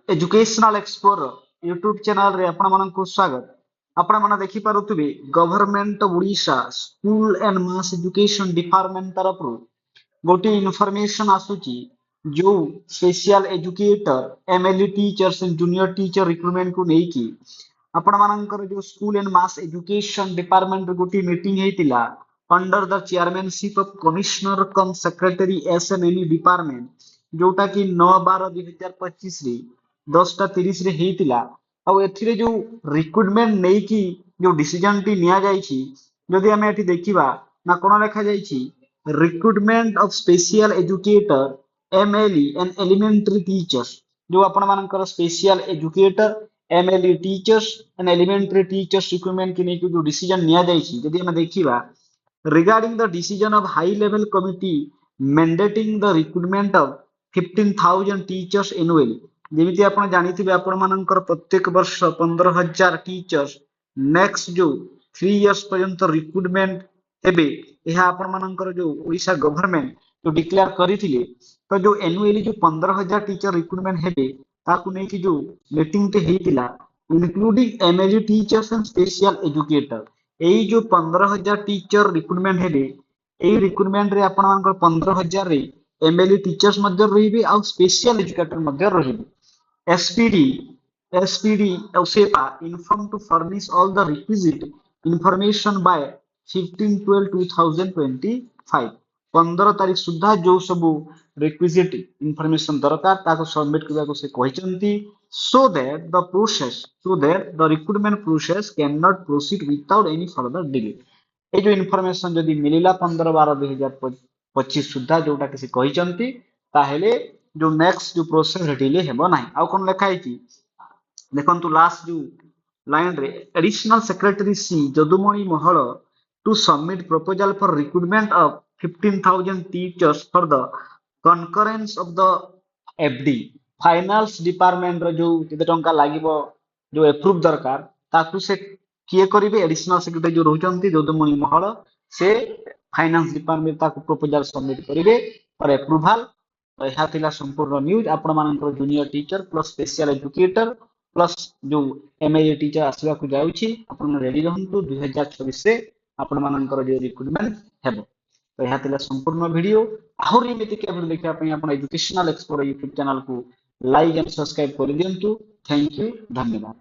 Educational explorer YouTube channel रे आपण मानक स्वागत। आपण माने देखि पारुथिबे government of Odisha school and mass education department तरफ गोटी इनफॉरमेशन आसुची जो special educator MLE teachers and junior teacher recruitment को नेकी आपण मानकर जो school and mass education department गोटी मीटिंग हेतिला under the chairmanship of commissioner cum secretary SMME department जोटा कि 9/12/2025 रे 10:30 रे हेतिला। ଆଉ ଏଥିରେ ଯୋଉ ରିକ୍ରୁଟମେଣ୍ଟ ନେଇକି ଯୋଉ डिसीजन टी निया जायछि जदि हमें एठी देखिबा ना कोन लेखा जायछि recruitment of special educator MLE and elementary teachers जो आपण मानकर special educator MLE teachers and elementary teachers recruitment के नेकी जो डिसीजन निया जायछि जदि हमें देखिबा regarding the decision of high level committee mandating the recruitment of 15,000 teachers annually जेमिति आपण जानिथिबे आपण मानकर प्रत्येक वर्ष 15,000 टीचर्स नेक्स्ट जो 3 इयर्स पर्यंत रिक्रुटमेंट हेबे एहा आपण मानकर जो ओडिशा गवर्नमेंट जो डिक्लेयर करिथिले तो जो एनुअली जो 15,000 टीचर रिक्रुटमेंट हेबे ताकू नै कि जो मीटिंग ते हेतिला including MLE teachers and special educator एई जो 15,000 टीचर रिक्रुटमेंट हेबे एई रिक्रुटमेंट रे आपण मानकर 15,000 रे एमएलई टीचर्स मध्ये रहिबे आ स्पेशल एजुकेटर मध्ये रहिबे। SPD OSEPA informed to furnish all the requisite information by 15/12/2025 15 तारीख सुधा जो सब रिक्विजिट इंफॉर्मेशन दरकार ताको सबमिट करबा को से कहिसंती so that the recruitment process cannot proceed without any further delay। ए जो इंफॉर्मेशन जदी मिलिला 15/12/2025 सुधा जोटा किसी कहिसंती ताहेले जो नेक्स्ट जो प्रोसेस डिले हेबो नाही। आ कोन लेखा है कि देखंतु लास्ट जो लाइन रे एडिशनल सेक्रेटरी सी Jadumani Mahal to submit proposal for recruitment of 15,000 teachers for the concurrence of the FD finance department रो जो केते टंका लागिबो जो अप्रूव दरकार ताकू से किए करिवे एडिशनल सेक्रेटरी जो रहउचंती जदुमणि महल से फाइनांस डिपार्टमेंट ताकू प्रपोजल सबमिट करिवे फॉर अप्रूवल। यह थिला संपूर्ण न्यूज आपण मानकर junior teacher plus special educator plus जो एमएलई टीचर आसवा को जाउछि आपण रेडी रहंतु 2026 से आपण मानकर जो रिक्रूटमेंट हेबो। तो यह थिला संपूर्ण वीडियो आहुरी एमिति के वीडियो देखिया पई आपण एजुकेशनल एक्सप्लोरर यूट्यूब चैनल को लाइक एंड सब्सक्राइब कर दियंतु। थैंक यू धन्यवाद।